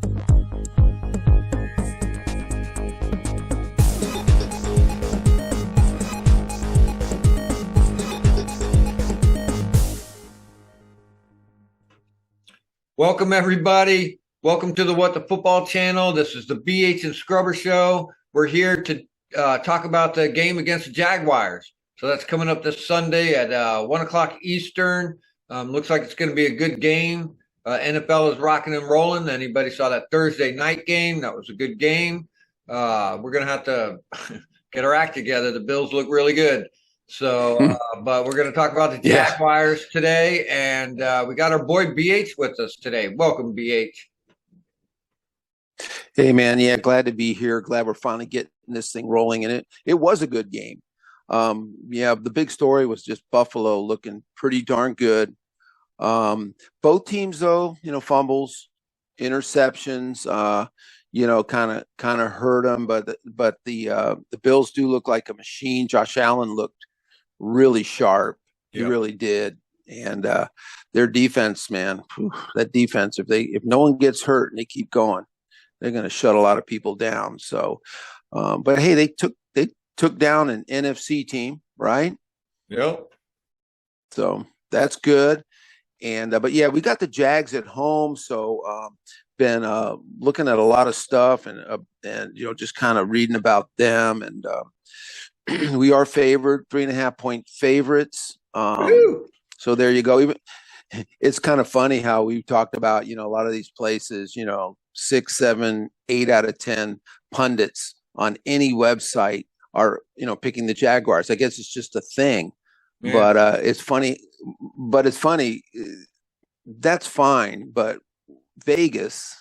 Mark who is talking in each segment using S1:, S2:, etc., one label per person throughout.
S1: Welcome, everybody. Welcome to the What the Football channel. This is the BH and Scrubber Show. We're here to talk about the game against the Jaguars. So that's coming up this Sunday at 1 o'clock Eastern. Looks like it's going to be a good game. NFL is rocking and rolling. Anybody saw that Thursday night game? That was a good game. We're going to have to get our act together. The Bills look really good. So, but we're going to talk about the Jaguars today, and we got our boy BH with us today. Welcome, BH.
S2: Hey, man. Yeah, glad to be here. Glad we're finally getting this thing rolling. And it was a good game. The big story was just Buffalo looking pretty darn good. Both teams, though, fumbles, interceptions, kind of hurt them. But the Bills do look like a machine. Josh Allen looked really sharp. He really did. And their defense, man, that defense, if no one gets hurt and they keep going, they're going to shut a lot of people down. So, but hey, they took down an NFC team, right?
S1: Yep.
S2: So that's good. And but yeah, we got the Jags at home, so been looking at a lot of stuff and just kind of reading about them, and we are favored, 3.5-point favorites. So there you go. Even it's kind of funny how we talked about a lot of these places, 6, 7, 8 out of 10 pundits on any website are picking the Jaguars. I guess it's just a thing. Yeah. But it's funny. That's fine. But Vegas,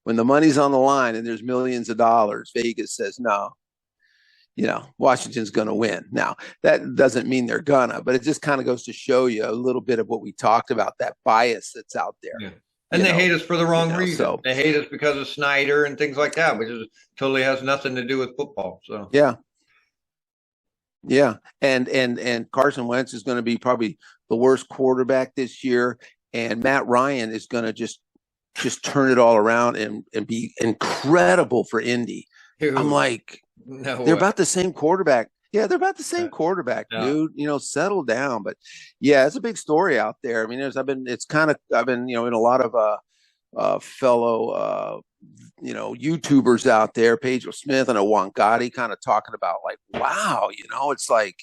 S2: when the money's on the line and there's millions of dollars, Vegas says no. Washington's going to win. Now, that doesn't mean they're gonna, but it just kind of goes to show you a little bit of what we talked about, that bias that's out there.
S1: Yeah. And they hate us for the wrong reason. So, they hate us because of Snyder and things like that, which totally has nothing to do with football. So
S2: yeah. And Carson Wentz is going to be probably the worst quarterback this year, and Matt Ryan is going to just turn it all around and be incredible for Indy. I'm like, they're about the same quarterback. Yeah, they're about the same quarterback, dude. Settle down. But yeah, it's a big story out there. I mean, I've been in a lot of fellow YouTubers out there, Pedro Smith and Owan Gotti, kind of talking about like, wow, it's like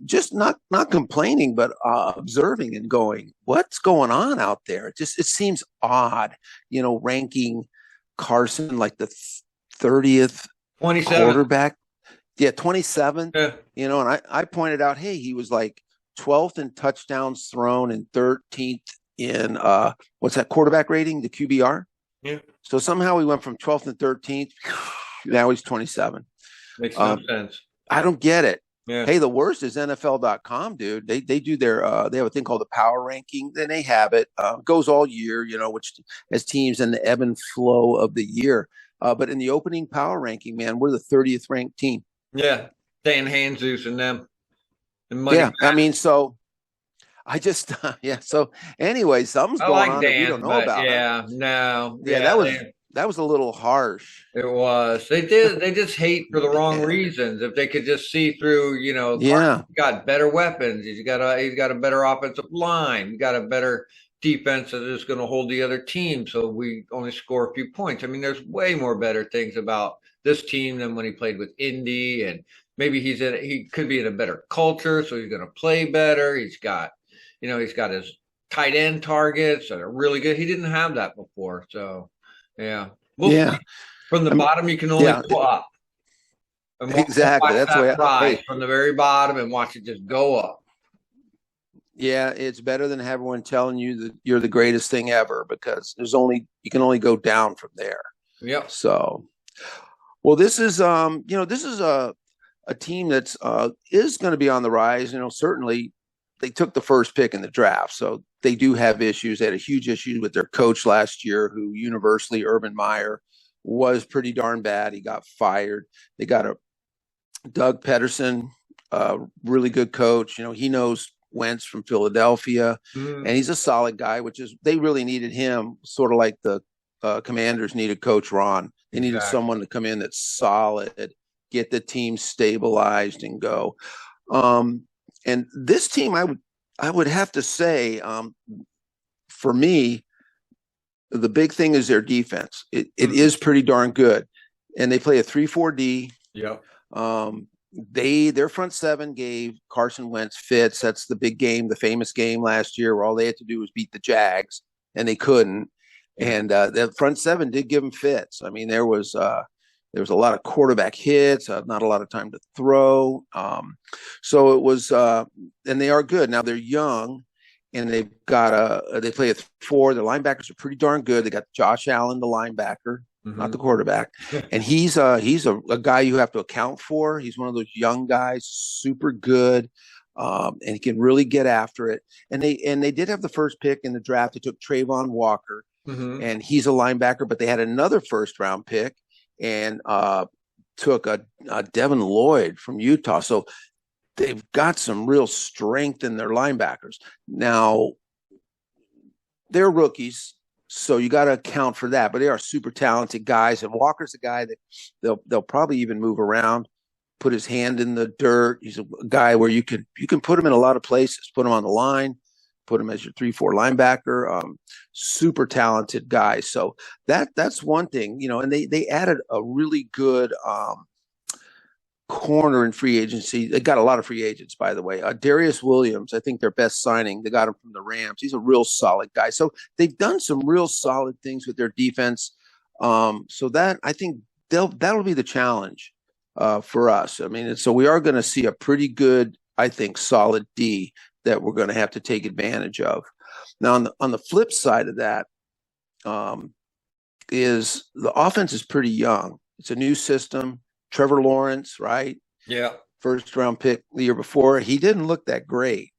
S2: just not complaining, but observing and going, what's going on out there? It seems odd, ranking Carson like the 30th
S1: 27
S2: quarterback. Yeah, 27. Yeah. And I pointed out, hey, he was like 12th in touchdowns thrown and 13th in what's that quarterback rating, the QBR?
S1: Yeah.
S2: So somehow he went from 12th and 13th. Now he's 27.
S1: Makes no sense.
S2: I don't get it.
S1: Yeah.
S2: Hey, the worst is NFL.com, dude. They do their they have a thing called the power ranking. Then they have it. Goes all year, which as teams in the ebb and flow of the year. But in the opening power ranking, man, we're the 30th ranked team.
S1: Yeah, Dan Hanzus and them.
S2: I mean, so I just So anyway, something's going on that we don't know about. That was a little harsh.
S1: It was. They just hate for the wrong reasons. If they could just see through, got better weapons. He's got a better offensive line. He's got a better defense that is going to hold the other team, so we only score a few points. I mean, there's way more better things about this team than when he played with Indy, and maybe he could be in a better culture, so he's going to play better. He's got his tight end targets that are really good. He didn't have that before, so yeah. From the bottom, you can only go up.
S2: Exactly. That's the way.
S1: From the very bottom and watch it just go up.
S2: Yeah, it's better than everyone telling you that you're the greatest thing ever, because you can only go down from there.
S1: Yeah.
S2: So, well, this is a team that's is going to be on the rise. Certainly they took the first pick in the draft, so they do have issues. They had a huge issue with their coach last year, who universally, Urban Meyer, was pretty darn bad. He got fired. They got a Doug Pederson, really good coach. He knows Wentz from Philadelphia, and he's a solid guy, they really needed him, sort of like the Commanders needed Coach Ron. They needed
S1: Exactly.
S2: someone to come in that's solid, get the team stabilized, and go. And this team, I would have to say, for me, the big thing is their defense. It is pretty darn good, and they play a 3-4-D.
S1: Yep.
S2: Their front seven gave Carson Wentz fits. That's the big game, the famous game last year, where all they had to do was beat the Jags, and they couldn't. And the front seven did give them fits. I mean, there was a lot of quarterback hits, not a lot of time to throw. So it was, and they are good. Now they're young, and they play a 4. Their linebackers are pretty darn good. They got Josh Allen, the linebacker, not the quarterback, and he's a guy you have to account for. He's one of those young guys, super good, and he can really get after it. And they did have the first pick in the draft. They took Trayvon Walker, and he's a linebacker. But they had another first round pick and took a Devin Lloyd from Utah. So they've got some real strength in their linebackers. Now, they're rookies, so you got to account for that. But they are super talented guys, and Walker's a guy that they'll probably even move around, put his hand in the dirt. He's a guy where you can put him in a lot of places. Put him on the line, put him as your 3-4 linebacker. Super talented guy. So that's one thing, and they added a really good corner in free agency. They got a lot of free agents, by the way. Darius Williams, I think their best signing. They got him from the Rams. He's a real solid guy. So they've done some real solid things with their defense. So that, I think that'll be the challenge for us. I mean, so we are going to see a pretty good, I think, solid D that we're going to have to take advantage of. Now, on the flip side of that, is the offense is pretty young. It's a new system. Trevor Lawrence, right?
S1: Yeah.
S2: First round pick the year before. He didn't look that great.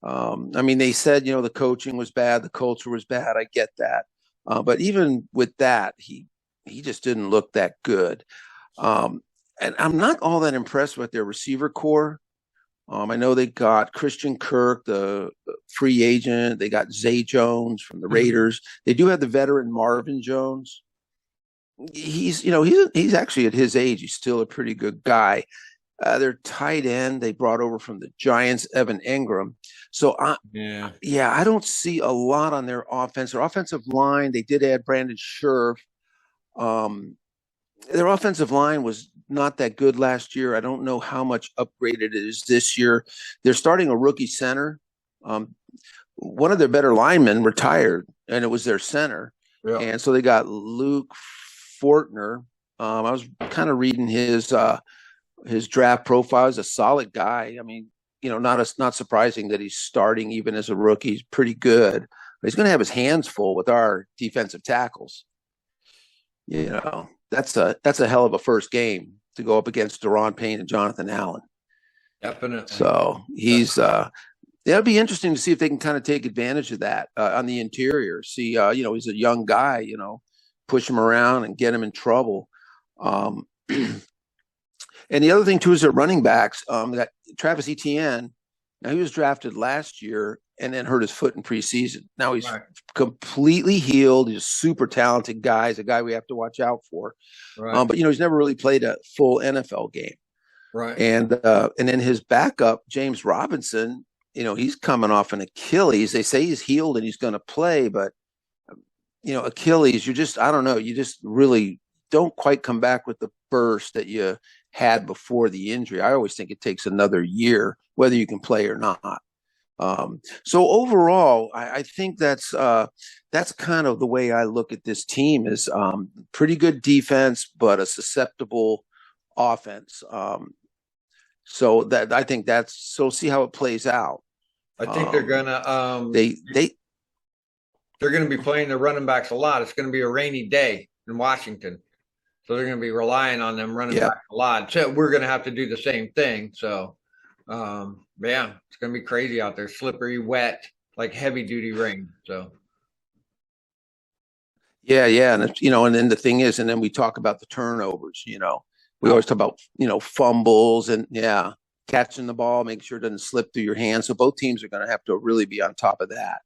S2: I mean, they said, the coaching was bad. The culture was bad. I get that. But even with that, he just didn't look that good. And I'm not all that impressed with their receiver core. I know they got Christian Kirk, the free agent. They got Zay Jones from the Raiders. They do have the veteran Marvin Jones. He's actually at his age, he's still a pretty good guy. Their tight end they brought over from the Giants, Evan Engram. So I don't see a lot on their offense. Their offensive line, they did add Brandon Scherf. Their offensive line was not that good last year. I don't know how much upgraded it is this year. They're starting a rookie center. One of their better linemen retired, and it was their center. Yeah. And so they got Luke Fortner. I was kind of reading his draft profile. He's a solid guy. I mean, not surprising that he's starting even as a rookie. He's pretty good, but he's going to have his hands full with our defensive tackles. That's a hell of a first game to go up against Daron Payne and Jonathan Allen.
S1: Definitely.
S2: So he's it'll be interesting to see if they can kind of take advantage of that on the interior. See, he's a young guy. Push him around and get him in trouble. And the other thing too is their running backs. That Travis Etienne. Now he was drafted last year and then hurt his foot in preseason. Now he's completely healed. He's a super talented guy. He's a guy we have to watch out for. Right. But he's never really played a full NFL game.
S1: Right.
S2: And then his backup, James Robinson, he's coming off an Achilles. They say he's healed and he's going to play, but Achilles, I don't know. You just really don't quite come back with the burst that you had before the injury. I always think it takes another year, whether you can play or not. So overall, I think that's kind of the way I look at this team is pretty good defense, but a susceptible offense. So that I think so see how it plays out.
S1: I think they're gonna they're going to be playing the running backs a lot. It's going to be a rainy day in Washington, so they're going to be relying on them running backs a lot. So we're going to have to do the same thing. So it's going to be crazy out there, slippery, wet, like heavy duty rain. So
S2: yeah, and and then the thing is, and then we talk about the turnovers. We always talk about fumbles and catching the ball, make sure it doesn't slip through your hands. So both teams are going to have to really be on top of that.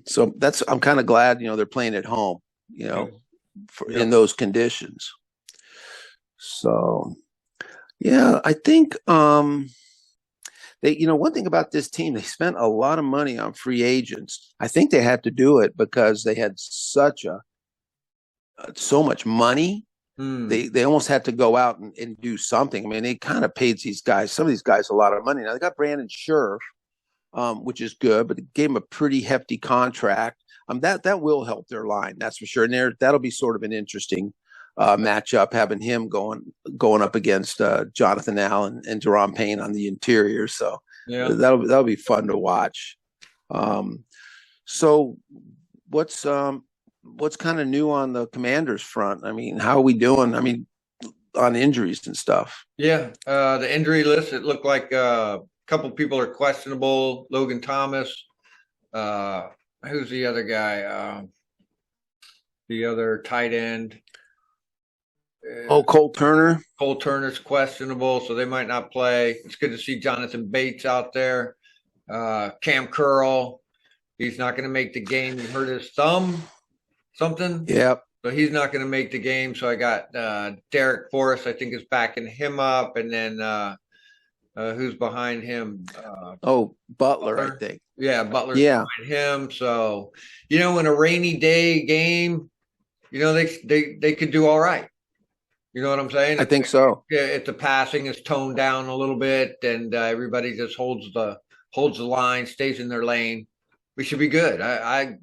S2: So I'm kind of glad they're playing at home. in those conditions. So, yeah, I think one thing about this team, they spent a lot of money on free agents. I think they had to do it because they had so much money. They almost had to go out and do something. I mean, they kind of paid some of these guys a lot of money. Now they got Brandon Scherf, which is good, but it gave him a pretty hefty contract. That will help their line, that's for sure. And that'll be sort of an interesting matchup, having him going up against Jonathan Allen and Jerome Payne on the interior. So that'll be fun to watch. So what's kind of new on the Commanders front? I mean, how are we doing? I mean, on injuries and stuff.
S1: Yeah, the injury list, it looked like a couple people are questionable. Logan Thomas. Who's the other guy? The other tight end.
S2: Cole Turner.
S1: Cole Turner's questionable, so they might not play. It's good to see Jonathan Bates out there. Cam Curl, he's not going to make the game. He hurt his thumb, something.
S2: Yep.
S1: So he's not going to make the game. So I got Derek Forrest, I think, is backing him up. And then who's behind him?
S2: Butler, I think.
S1: Yeah, Butler's behind him. So, in a rainy day game, they could do all right. You know what I'm saying?
S2: I think so.
S1: If the passing is toned down a little bit and everybody just holds the line, stays in their lane, we should be good. I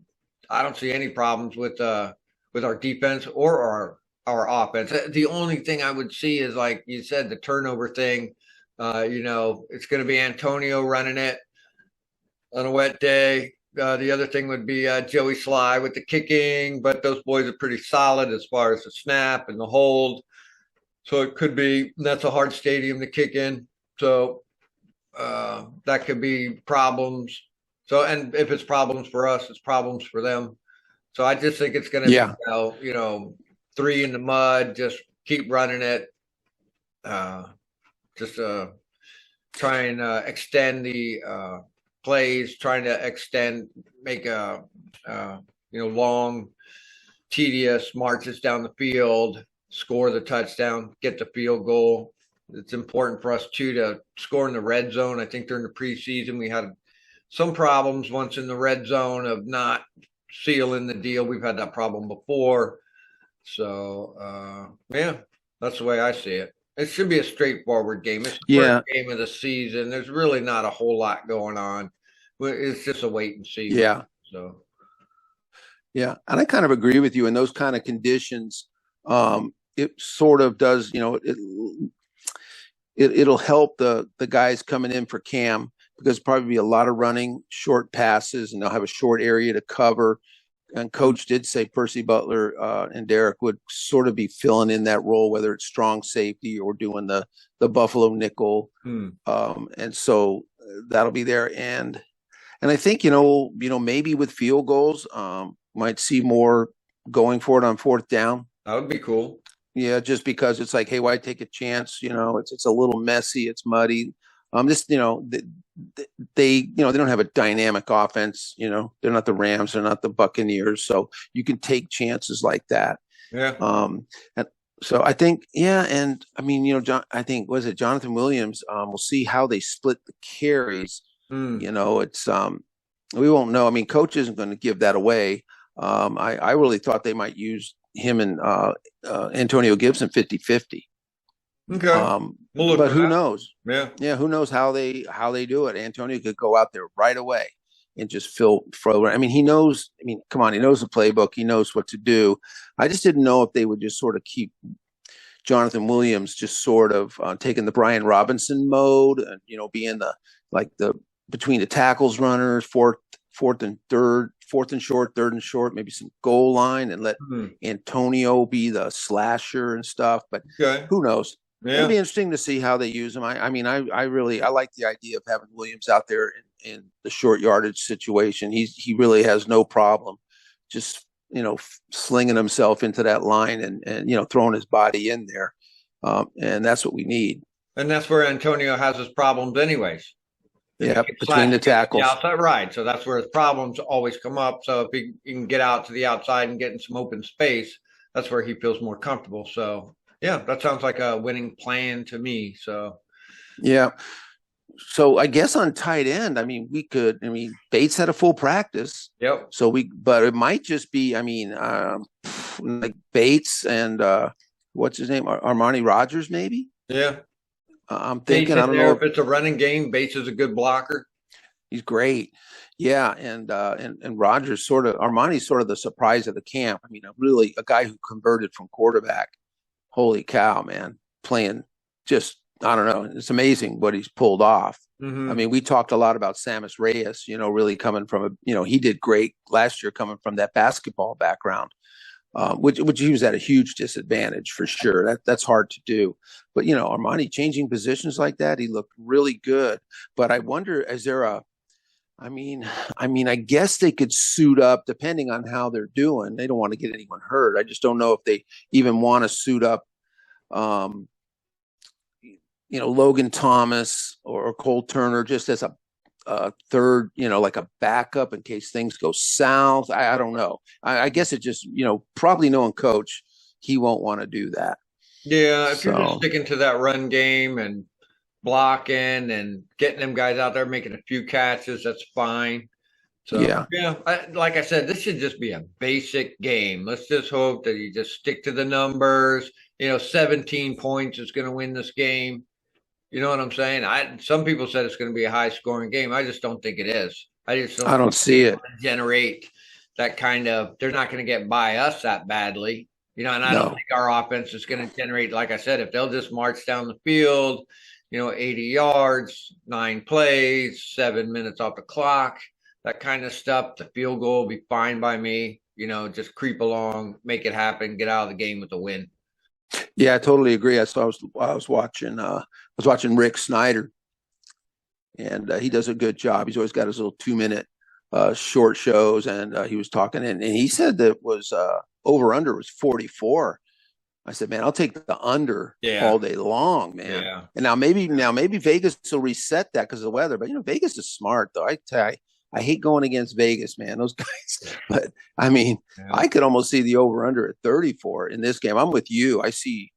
S1: don't see any problems with our defense or our offense. The only thing I would see is, like you said, the turnover thing. It's going to be Antonio running it on a wet day. The other thing would be Joey Sly with the kicking, but those boys are pretty solid as far as the snap and the hold. So it could be, that's a hard stadium to kick in. So that could be problems. So, and if it's problems for us, it's problems for them. So I just think it's going to be, 3 in the mud, just keep running it. Try and extend the plays, trying to make long, tedious marches down the field, score the touchdown, get the field goal. It's important for us too to score in the red zone. I think during the preseason we had some problems once in the red zone of not sealing the deal. We've had that problem before. So that's the way I see it. It should be a straightforward game. It's the first game of the season. There's really not a whole lot going on. It's just a wait and see.
S2: Yeah.
S1: So.
S2: Yeah, and I kind of agree with you in those kind of conditions. It sort of does, it'll help the guys coming in for Cam, because probably be a lot of running, short passes, and they'll have a short area to cover. And Coach did say Percy Butler and Derek would sort of be filling in that role, whether it's strong safety or doing the Buffalo nickel. And so that'll be there. And I think, maybe with field goals, might see more going for it on 4th down.
S1: That would be cool.
S2: Yeah, just because it's like, hey, why take a chance? It's a little messy, it's muddy. They don't have a dynamic offense. They're not the Rams, they're not the Buccaneers, so you can take chances like that.
S1: Yeah.
S2: And so I think, and I mean, I think was it Jonathan Williams? We'll see how they split the carries. It's we won't know. I mean, coach isn't going to give that away. I really thought they might use him and Antonio Gibson 50-50.
S1: Okay.
S2: But who knows?
S1: Yeah.
S2: Who knows how they do it? Antonio could go out there right away and just fill. I mean, he knows. I mean, come on, he knows the playbook. He knows what to do. I just didn't know if they would just sort of keep Jonathan Williams just sort of taking the Brian Robinson mode, and being the between the tackles runners, fourth and short, third and short, maybe some goal line, and let Antonio be the slasher and stuff. But who knows? Yeah. It'll be interesting to see how they use him. I mean, I like the idea of having Williams out there in the short yardage situation. He really has no problem just slinging himself into that line and throwing his body in there, and that's what we need.
S1: And that's where Antonio has his problems, anyways.
S2: Yeah, between the tackles.
S1: The outside, right. So that's where his problems always come up. So if he can get out to the outside and get in some open space, that's where he feels more comfortable. So yeah, that sounds like a winning plan to me. So
S2: yeah. So I guess on tight end, Bates had a full practice.
S1: Yep.
S2: But it might just be, like Bates and what's his name, Armani Rogers, maybe.
S1: Yeah.
S2: I'm thinking, I don't know
S1: if it's a running game. Bates is a good blocker.
S2: He's great. Yeah, and Rogers Armani's sort of the surprise of the camp. Really a guy who converted from quarterback. Holy cow, man! Playing just, I don't know. It's amazing what he's pulled off.
S1: Mm-hmm.
S2: We talked a lot about Samus Reyes, really coming from he did great last year coming from that basketball background. Which he was at a huge disadvantage for sure. That's hard to do. But Armani changing positions like that, he looked really good. But I wonder, I guess they could suit up depending on how they're doing. They don't want to get anyone hurt. I just don't know if they even want to suit up, Logan Thomas or Cole Turner just as a third, like a backup in case things go south. I don't know. I guess it just, probably knowing coach, he won't want to do that.
S1: Yeah, if you're just sticking to that run game and blocking and getting them guys out there making a few catches, that's fine. So yeah, like I said, this should just be a basic game. Let's just hope that you just stick to the numbers. 17 points is going to win this game. You know what I'm saying? Some people said it's going to be a high scoring game. I just don't think it is. I don't
S2: see it
S1: generate that kind of. They're not going to get by us that badly. And I don't think our offense is going to generate. Like I said, if they'll just march down the field, 80 yards, 9 plays, 7 minutes off the clock, that kind of stuff, the field goal will be fine by me. Just creep along, make it happen, get out of the game with a win.
S2: Yeah, I totally agree. I was watching Rick Snyder, and he does a good job. He's always got his little 2-minute short shows, and he was talking, and he said that was over under was 44. I said, man, I'll take the under all day long, man.
S1: Yeah.
S2: And now maybe Vegas will reset that because of the weather, but Vegas is smart though. I hate going against Vegas, man. Those guys. But I could almost see the over under at 34 in this game. I'm with you. I see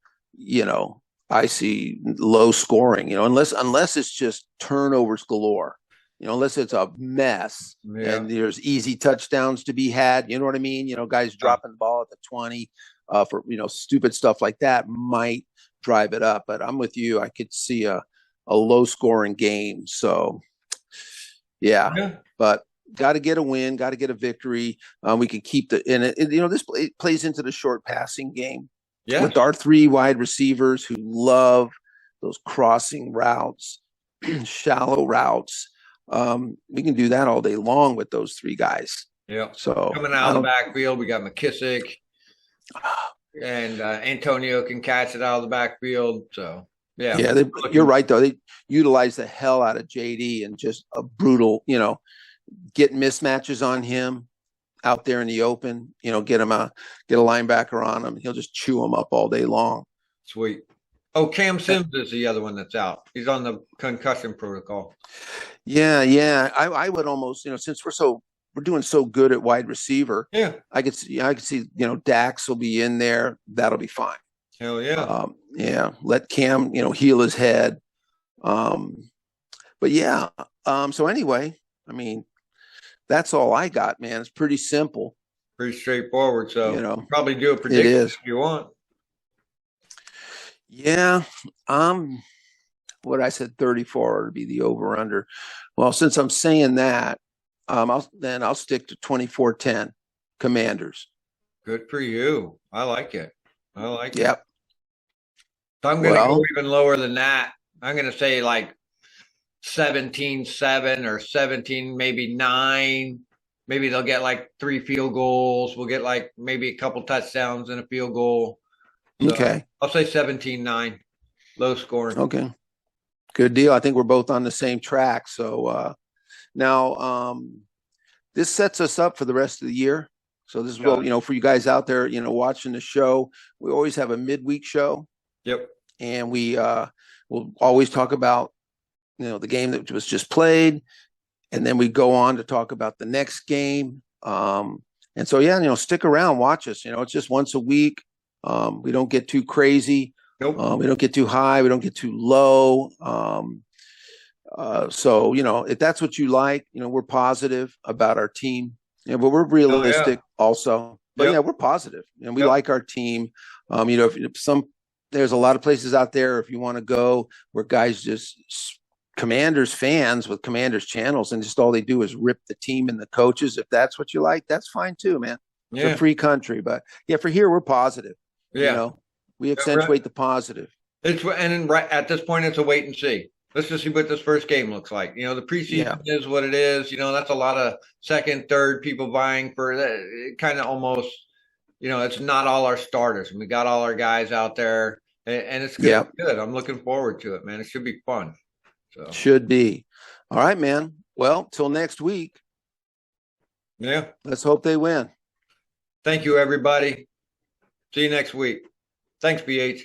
S2: low scoring, unless it's just turnovers galore, unless it's a mess and there's easy touchdowns to be had. You know what I mean? Guys dropping the ball at the 20 for, stupid stuff like that might drive it up. But I'm with you. I could see a low scoring game. So, yeah. But got to get a win, got to get a victory. We can keep this plays into the short passing game with our 3 wide receivers who love those crossing routes, shallow routes. We can do that all day long with those 3 guys.
S1: Yeah.
S2: So
S1: coming out of the backfield, we got McKissick and Antonio can catch it out of the backfield. So.
S2: Yeah, you're right though. They utilize the hell out of JD and just a brutal, get mismatches on him out there in the open. Get a linebacker on him. He'll just chew him up all day long.
S1: Sweet. Oh, Cam Sims is the other one that's out. He's on the concussion protocol.
S2: Yeah. I would almost, since we're doing so good at wide receiver.
S1: Yeah,
S2: I could see, Dax will be in there. That'll be fine.
S1: Hell yeah.
S2: Let Cam, heal his head. But yeah. So anyway, that's all I got, man. It's pretty simple.
S1: Pretty straightforward. So probably do a prediction if you want.
S2: Yeah. What I said 34 to be the over under. Well, since I'm saying that, I'll stick to 24-10 Commanders.
S1: Good for you. I like it.
S2: Yep.
S1: So I'm going to go even lower than that. I'm going to say like 17-7 or 17, maybe 9. Maybe they'll get like 3 field goals. We'll get like maybe a couple touchdowns and a field goal. So
S2: okay.
S1: I'll say 17-9, low scoring.
S2: Okay. Good deal. I think we're both on the same track. So now this sets us up for the rest of the year. So this is for you guys out there, watching the show, we always have a midweek show.
S1: Yep.
S2: And we'll always talk about, the game that was just played, and then we go on to talk about the next game. And so, yeah, stick around, watch us. It's just once a week. We don't get too crazy.
S1: Nope.
S2: We don't get too high. We don't get too low. So, if that's what you like, we're positive about our team, but we're realistic also. But yeah, we're positive, and we like our team. If there's a lot of places out there, if you want to go where guys just Commanders fans with Commanders channels, and just all they do is rip the team and the coaches. If that's what you like, that's fine too, man. It's a free country, but yeah, for here we're positive.
S1: Yeah,
S2: we accentuate the positive.
S1: Right at this point, it's a wait and see. Let's just see what this first game looks like. The preseason is what it is. That's a lot of second, third people vying for that. Kind of almost, it's not all our starters. We got all our guys out there, and it's good. Yeah. Good. I'm looking forward to it, man. It should be fun. So.
S2: Should be. All right, man. Well, till next week.
S1: Yeah.
S2: Let's hope they win.
S1: Thank you, everybody. See you next week. Thanks, BH.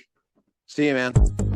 S2: See you, man.